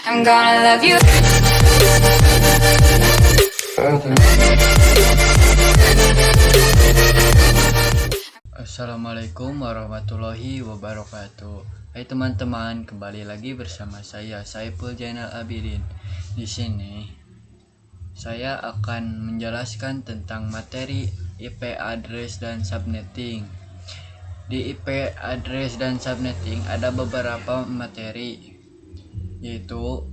I'm gonna love you. Assalamualaikum warahmatullahi wabarakatuh. Hai teman-teman, kembali lagi bersama saya Saiful Jainal Abidin. Di sini saya akan menjelaskan tentang materi IP address dan subnetting. Di IP address dan subnetting ada beberapa materi, yaitu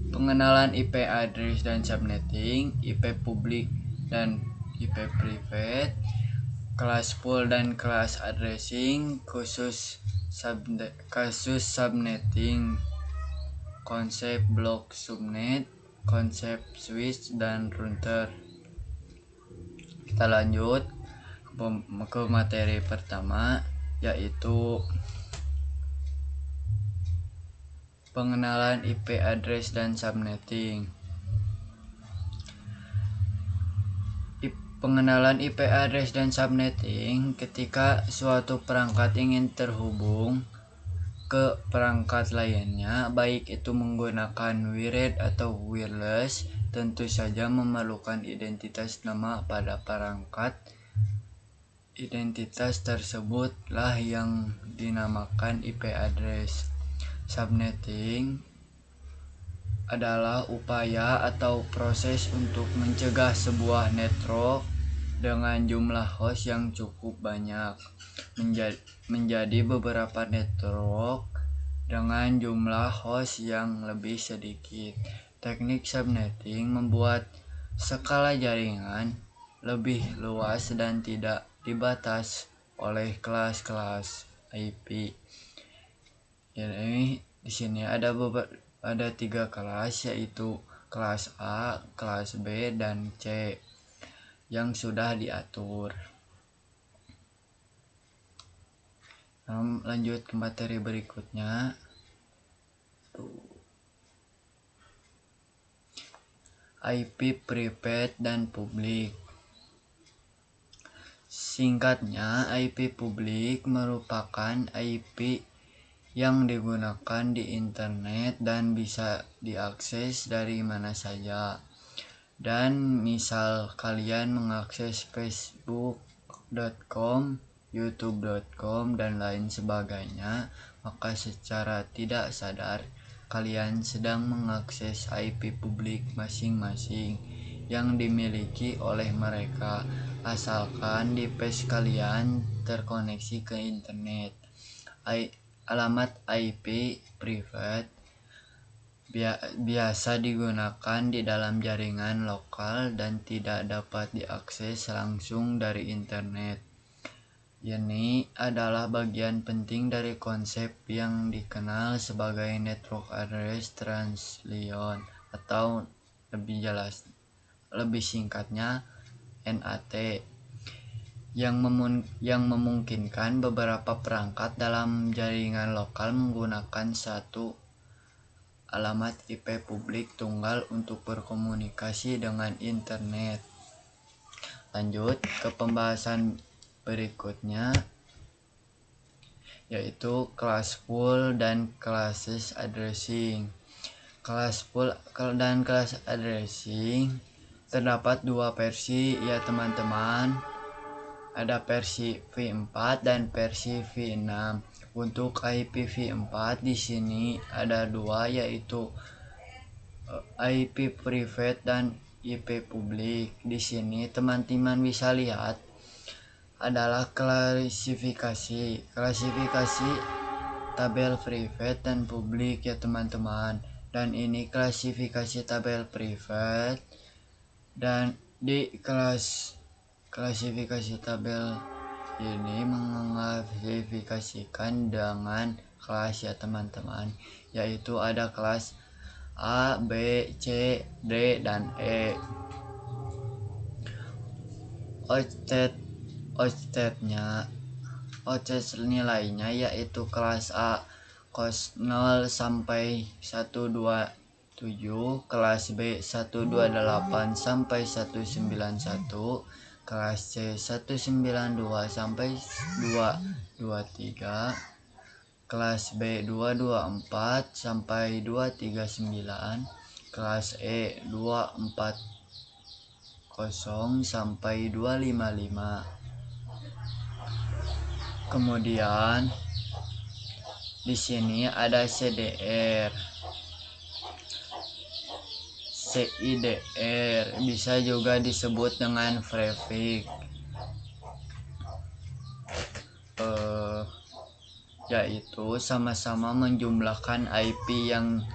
pengenalan IP address dan subnetting, IP publik dan IP private, kelas pool dan kelas addressing, kasus subnetting, konsep blok subnet, konsep switch dan router. Kita lanjut ke materi pertama, yaitu pengenalan IP address dan subnetting. Pengenalan IP address dan subnetting ketika suatu perangkat ingin terhubung ke perangkat lainnya, baik itu menggunakan wired atau wireless, tentu saja memerlukan identitas nama pada perangkat. Identitas tersebutlah yang dinamakan IP address. Subnetting adalah upaya atau proses untuk mencegah sebuah network dengan jumlah host yang cukup banyak menjadi beberapa network dengan jumlah host yang lebih sedikit. Teknik subnetting membuat skala jaringan lebih luas dan tidak dibatas oleh kelas-kelas IP. Jadi di sini ada 3 kelas, yaitu kelas A, kelas B, dan C yang sudah diatur. Lanjut ke materi berikutnya. IP private dan publik. Singkatnya, IP publik merupakan IP yang digunakan di internet dan bisa diakses dari mana saja. Dan misal kalian mengakses facebook.com, youtube.com, dan lain sebagainya, maka secara tidak sadar kalian sedang mengakses IP publik masing-masing yang dimiliki oleh mereka, asalkan device kalian terkoneksi ke internet. Alamat IP private biasa digunakan di dalam jaringan lokal dan tidak dapat diakses langsung dari internet. Ini adalah bagian penting dari konsep yang dikenal sebagai Network Address Translation, atau lebih singkatnya NAT, yang memungkinkan beberapa perangkat dalam jaringan lokal menggunakan satu alamat IP publik tunggal untuk berkomunikasi dengan internet. Lanjut ke pembahasan berikutnya, yaitu kelas pool dan classes addressing. Kelas pool dan kelas addressing terdapat 2 versi, ya teman-teman. Ada versi v4 dan versi v6. Untuk IP v4 di sini ada 2, yaitu IP private dan IP publik. Di sini teman-teman bisa lihat adalah klasifikasi tabel private dan publik, ya teman-teman. Dan ini klasifikasi tabel private, dan di klasifikasi tabel ini mengklasifikasikan dengan kelas, ya teman-teman, yaitu ada kelas A, B, C, D, dan E. Octet nilainya yaitu kelas A cos 0 sampai 127, kelas B 128 sampai 191, kelas C 192 sampai 223, kelas B 224 sampai 239, kelas E 240 sampai 255. Kemudian di sini ada CDR, CIDR, bisa juga disebut dengan prefix, yaitu sama-sama menjumlahkan IP yang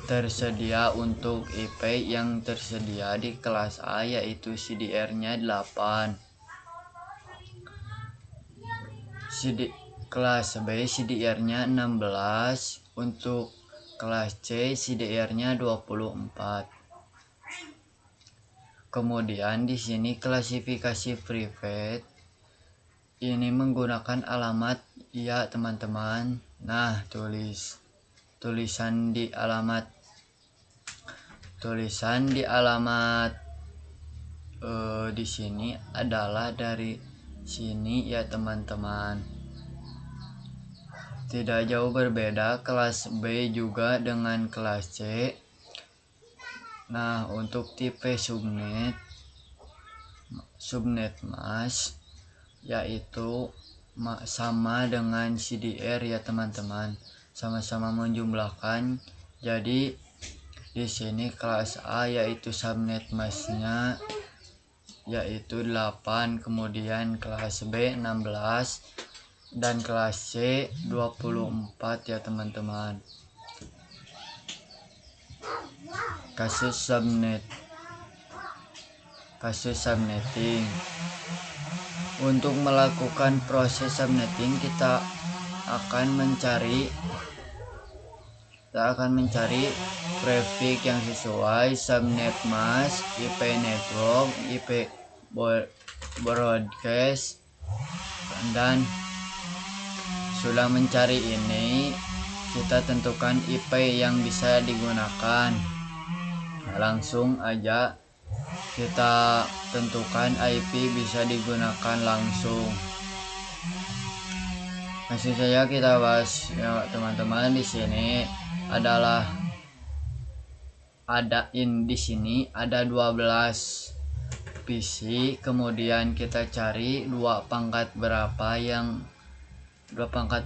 tersedia untuk IP yang tersedia di kelas A, yaitu CDR-nya 8. Kelas B CDR-nya 16, untuk kelas C CDR-nya 24. Kemudian di sini klasifikasi private ini menggunakan alamat ya teman-teman. Nah, tulisan di alamat di sini adalah dari sini ya teman-teman. Tidak jauh berbeda kelas B juga dengan kelas C. Nah, untuk tipe subnet mask yaitu sama dengan CDR ya teman-teman, sama-sama menjumlahkan. Jadi di sini kelas A yaitu subnet masknya yaitu 8, kemudian kelas B 16 dan kelas C 24 ya teman-teman. Kasus subnetting. Untuk melakukan proses subnetting kita akan mencari prefix yang sesuai, subnet mask, IP network, IP broadcast, dan sudah mencari ini kita tentukan IP yang bisa digunakan. Langsung aja kita tentukan IP bisa digunakan langsung. Langsung saja kita bahas ya teman-teman. Di sini di sini ada 12 PC, kemudian kita cari dua pangkat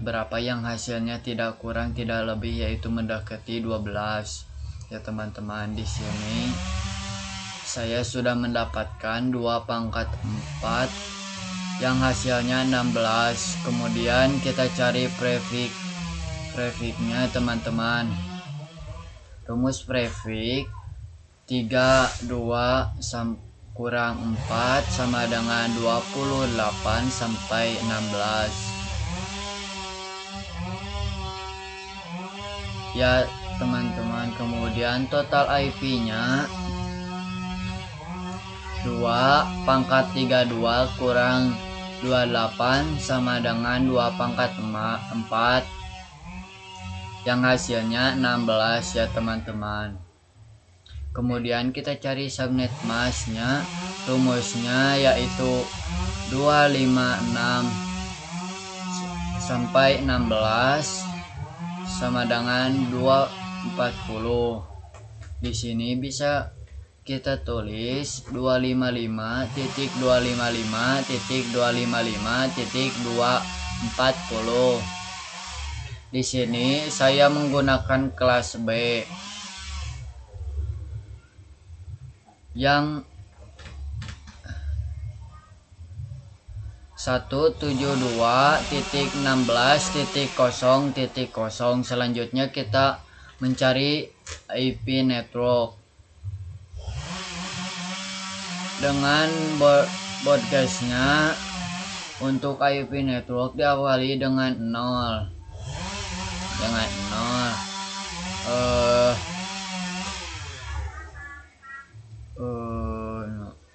berapa yang hasilnya tidak kurang tidak lebih, yaitu mendekati 12 ya teman-teman. Di sini saya sudah mendapatkan 2/4 yang hasilnya 16. Kemudian kita cari prefixnya teman-teman. Rumus prefix 32 kurang 4 sama dengan 28 sampai 16 ya teman-teman. Kemudian total IP-nya 2/32 kurang 28 sama dengan 2/4 yang hasilnya 16 ya teman-teman. Kemudian kita cari subnet masknya. Rumusnya yaitu 256 sampai 16 sama dengan 240. Di sini bisa kita tulis 255.255.240. Di sini saya menggunakan kelas B yang 172.16.0.0. Selanjutnya kita mencari IP network dengan broadcastnya. Untuk IP network diawali dengan 0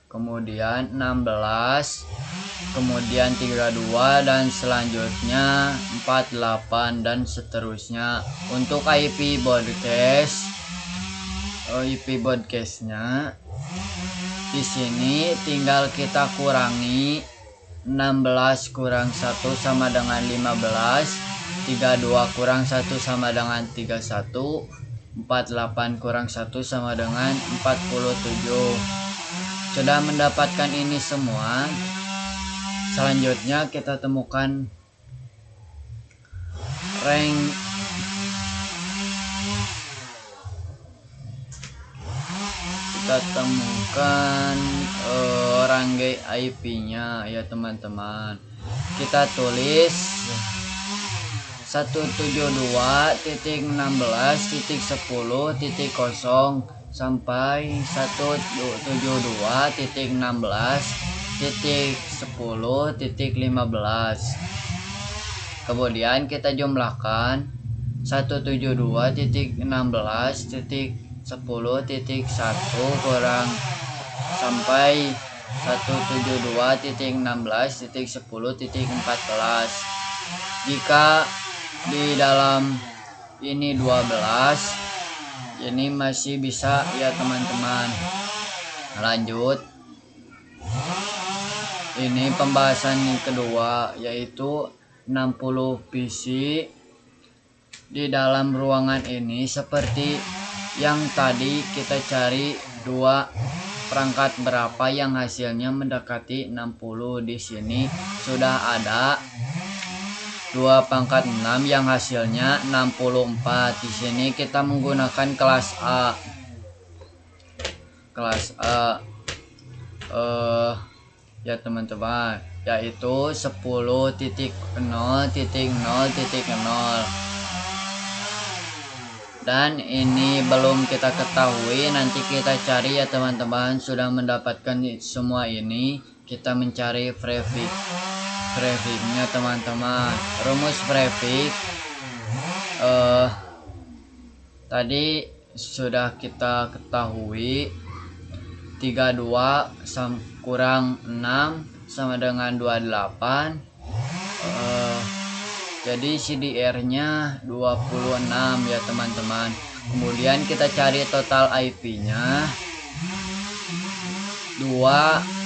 kemudian 16, kemudian 32, dan selanjutnya 48 dan seterusnya. Untuk IP broadcastnya di sini tinggal kita kurangi 16 kurang 1 sama dengan 15. 32 kurang 1 sama dengan 31, 48 kurang 1 sama dengan 47. Sudah mendapatkan ini semua, selanjutnya kita temukan rank range IP-nya ya teman-teman. Kita tulis 172.16.10.0 sampai 172.16.10.15. Kemudian kita jumlahkan 172.16.10.1 kurang sampai 172.16.10.14. Jika di dalam ini 12, ini masih bisa ya teman-teman. Lanjut, ini pembahasan yang kedua, yaitu 60 PC di dalam ruangan ini. Seperti yang tadi, kita cari dua perangkat berapa yang hasilnya mendekati 60. Di sini sudah ada 2 pangkat 6 yang hasilnya 64. Di sini kita menggunakan kelas A. Ya teman-teman, yaitu 10.0.0.0. Dan ini belum kita ketahui, nanti kita cari ya teman-teman. Sudah mendapatkan semua ini, kita mencari prefix-nya teman-teman. Rumus prefix tadi sudah kita ketahui, 32 kurang 6 sama dengan 28. Jadi CDR nya 26 ya teman-teman. Kemudian kita cari total IP nya 2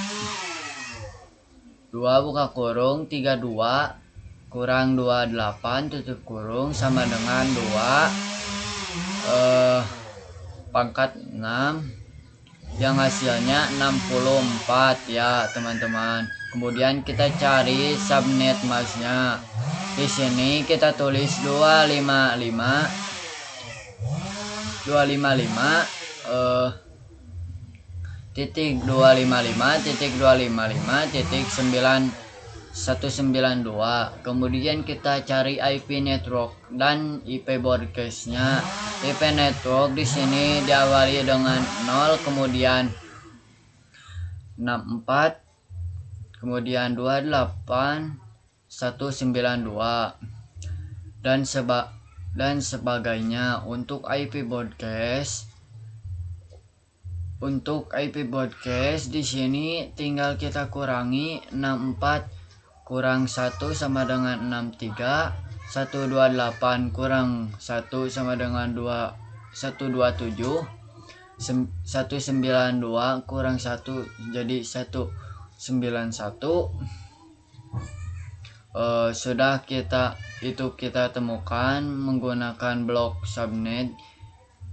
buka kurung 32 kurang 28 tutup kurung sama dengan 2 pangkat 6 yang hasilnya 64 ya teman-teman. Kemudian kita cari subnet masknya. Di sini kita tulis 255 titik 192. Kemudian kita cari IP network dan IP broadcast-nya. IP network di sini diawali dengan 0, kemudian 64, kemudian 28, 192 dan sebagainya. Untuk IP broadcast di sini tinggal kita kurangi 64 kurang 1 sama dengan 63, 128 kurang 1 sama dengan 127, 192 kurang 1 jadi 191. Sudah kita temukan menggunakan blok subnet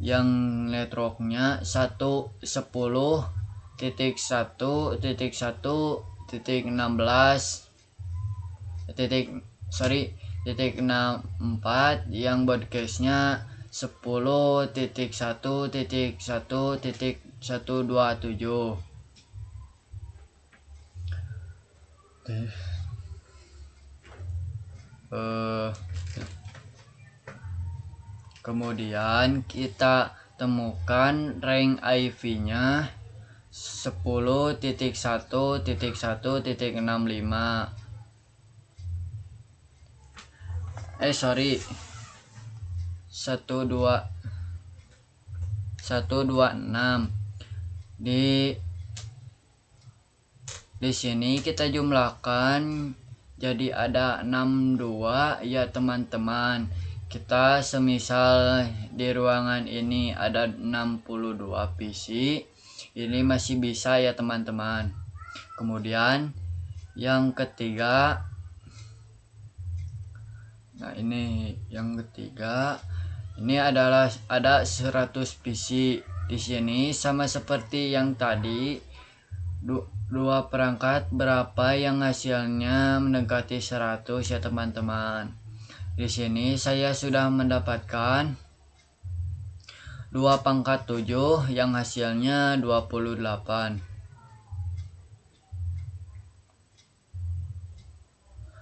yang networknya 1.10.1.16.64 yang broadcastnya 10.1.1.127. Kemudian kita temukan rank IP-nya 10.1.1.65. 126. Di sini kita jumlahkan jadi ada 62 ya teman-teman. Kita semisal di ruangan ini ada 62 PC, ini masih bisa ya teman-teman. Kemudian yang ketiga, Nah, ini yang ketiga. Ini adalah ada 100 PC. Di sini sama seperti yang tadi, dua perangkat berapa yang hasilnya mendekati 100 ya teman-teman. Di sini saya sudah mendapatkan 2/7 yang hasilnya 28.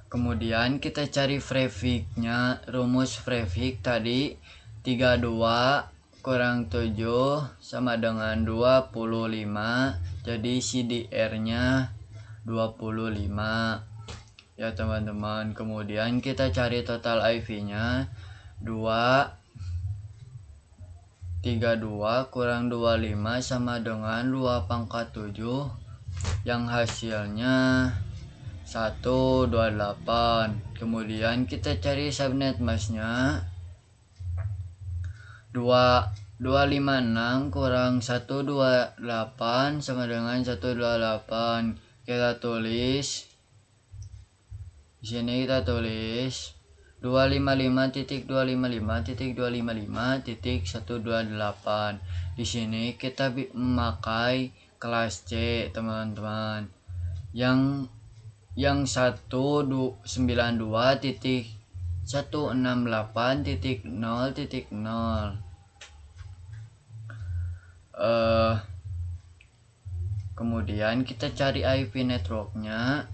Kemudian kita cari prefix-nya. Rumus prefix tadi 32 kurang 7 sama dengan 25. Jadi CDR-nya 25 ya teman-teman. Kemudian kita cari total IP-nya. 32 kurang 25 sama dengan 2/7 yang hasilnya 128. Kemudian kita cari subnet mask-nya. 256 kurang 128 sama dengan 128. Kita tulis di sini, kita tulis 255.255.255.128. Di sini kita memakai kelas C teman-teman. Yang 192.168.0.0. Kemudian kita cari IP networknya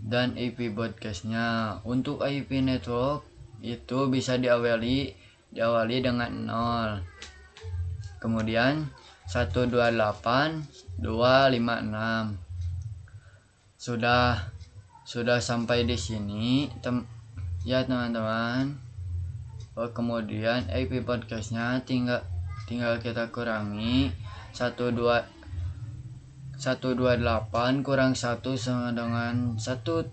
dan IP broadcastnya. Untuk IP network itu bisa diawali dengan 0. Kemudian 128.256. Sudah sampai di sini ya teman-teman. Kemudian IP podcastnya tinggal kita kurangi. 128 kurang 1 sama dengan 127.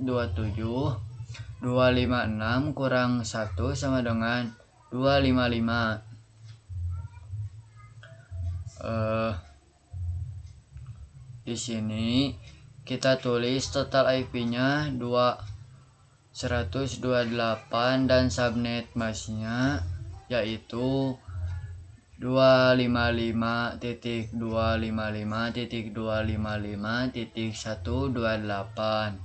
256 kurang 1 sama dengan 255. Di sini kita tulis total IP-nya 128 dan subnet mask-nya yaitu 255.255.255.128.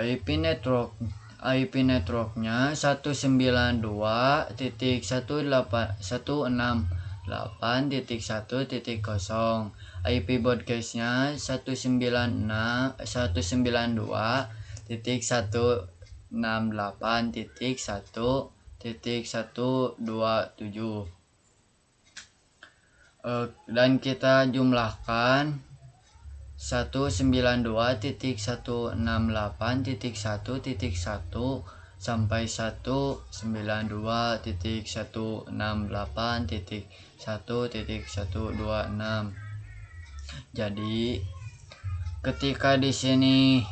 IP networknya 192.168.1.0. IP broadcastnya 192.168.1.127. Dan kita jumlahkan 192.168.1.1 sampai 192.168.1.126. Jadi ketika di sini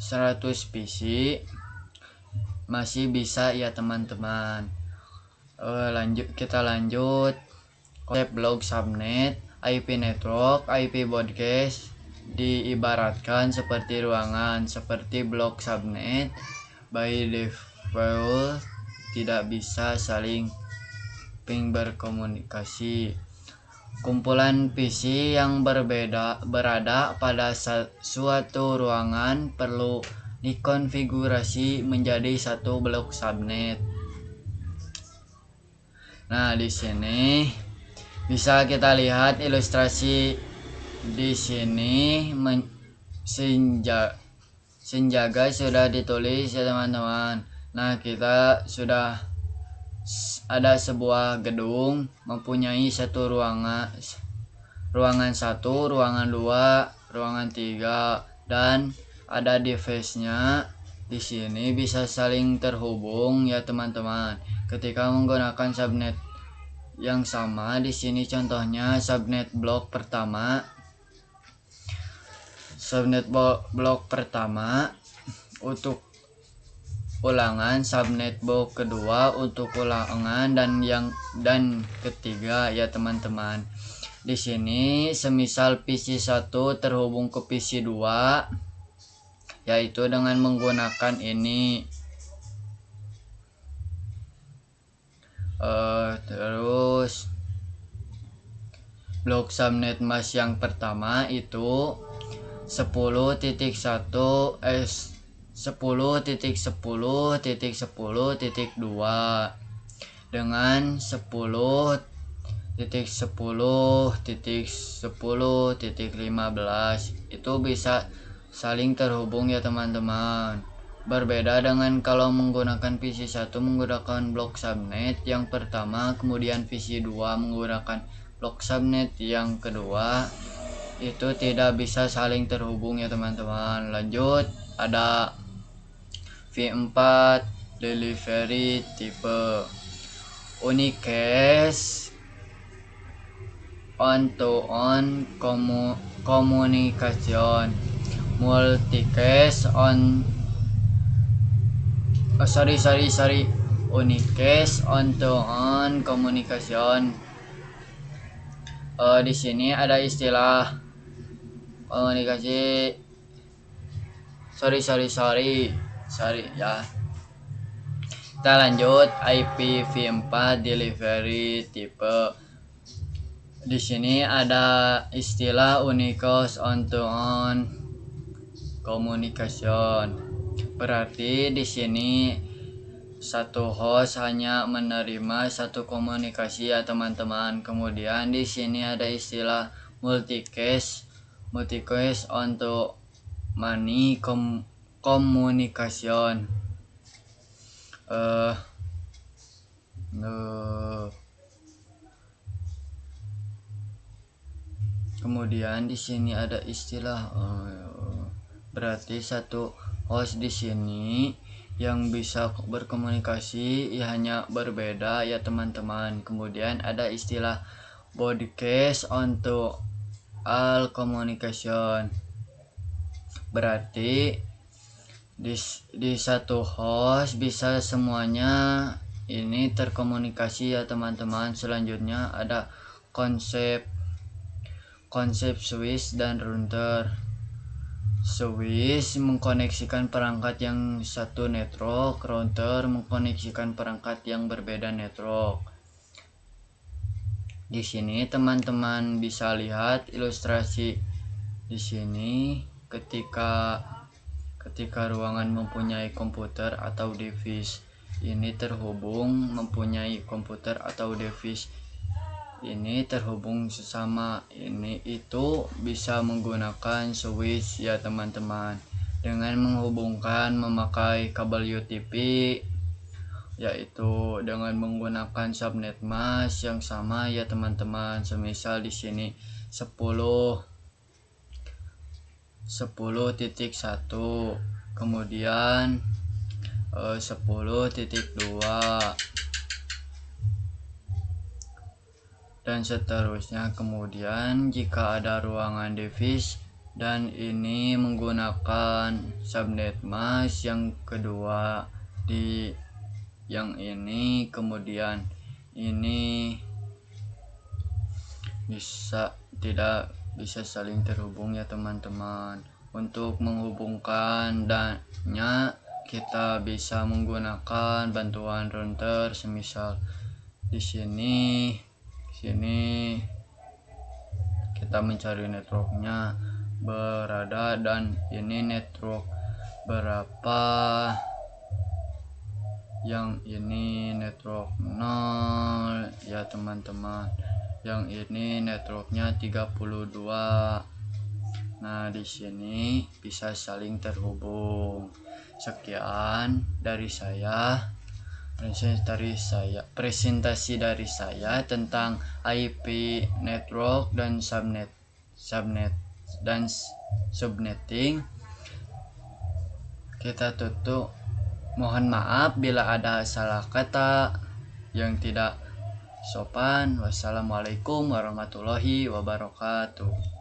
100 PC masih bisa ya teman-teman. Kita lanjut konsep blok subnet. IP network, IP broadcast diibaratkan seperti ruangan. Seperti blok subnet, by default tidak bisa saling berkomunikasi. Kumpulan PC yang berada pada suatu ruangan perlu dikonfigurasi menjadi satu blok subnet. Nah, di sini bisa kita lihat ilustrasi di sini. Senjaga sudah ditulis ya teman-teman. Nah, kita sudah ada sebuah gedung mempunyai satu ruangan 1, ruangan 2, ruangan 3 dan ada device-nya. Di sini bisa saling terhubung ya teman-teman ketika menggunakan subnet yang sama. Di sini contohnya subnet blok pertama. Subnet blok pertama untuk ulangan, subnet blok kedua untuk ulangan dan ketiga ya teman-teman. Di sini semisal PC 1 terhubung ke PC 2, yaitu dengan menggunakan ini. Terus blok subnet mask yang pertama itu 10.10.10.10.10.2 dengan 10.10.10.15 itu bisa saling terhubung ya teman-teman. Berbeda dengan kalau menggunakan VC1 menggunakan blok subnet yang pertama, kemudian VC2 menggunakan blok subnet yang kedua, itu tidak bisa saling terhubung ya teman-teman. Lanjut, ada V4 delivery tipe unicast on-to-on communication, multicast on unicast on-to-on communication. Di sini ada istilah komunikasi sorry ya. Kita lanjut, IPv4 delivery tipe. Di sini ada istilah unicast on-to-on communication. Berarti di sini satu host hanya menerima satu komunikasi ya teman-teman. Kemudian di sini ada istilah multicast on-to many communication. Kemudian di sini ada istilah berarti satu host di sini yang bisa berkomunikasi ya hanya berbeda ya teman-teman. Kemudian ada istilah broadcast onto all communication. Berarti di satu host bisa semuanya ini terkomunikasi ya teman-teman. Selanjutnya ada konsep switch dan router. Switch mengkoneksikan perangkat yang satu network, router mengkoneksikan perangkat yang berbeda network. Di sini teman-teman bisa lihat ilustrasi di sini ketika ruangan mempunyai komputer atau device ini terhubung, mempunyai komputer atau device ini terhubung sesama ini, itu bisa menggunakan switch ya teman-teman, dengan menghubungkan memakai kabel UTP, yaitu dengan menggunakan subnet mask yang sama ya teman-teman. Semisal di sini 10.1, kemudian 10.2 dan seterusnya. Kemudian jika ada ruangan device dan ini menggunakan subnet mask yang kedua di yang ini, kemudian ini tidak bisa saling terhubung ya teman-teman. Untuk menghubungkan dannya kita bisa menggunakan bantuan router. Semisal di sini kita mencari networknya berada dan ini network berapa, yang ini network 0 ya teman-teman, yang ini networknya 32. Nah di sini bisa saling terhubung. Sekian dari saya, presentasi dari saya tentang IP network dan subnet dan subnetting. Kita tutup. Mohon maaf bila ada salah kata yang tidak sopan. Wassalamualaikum warahmatullahi wabarakatuh.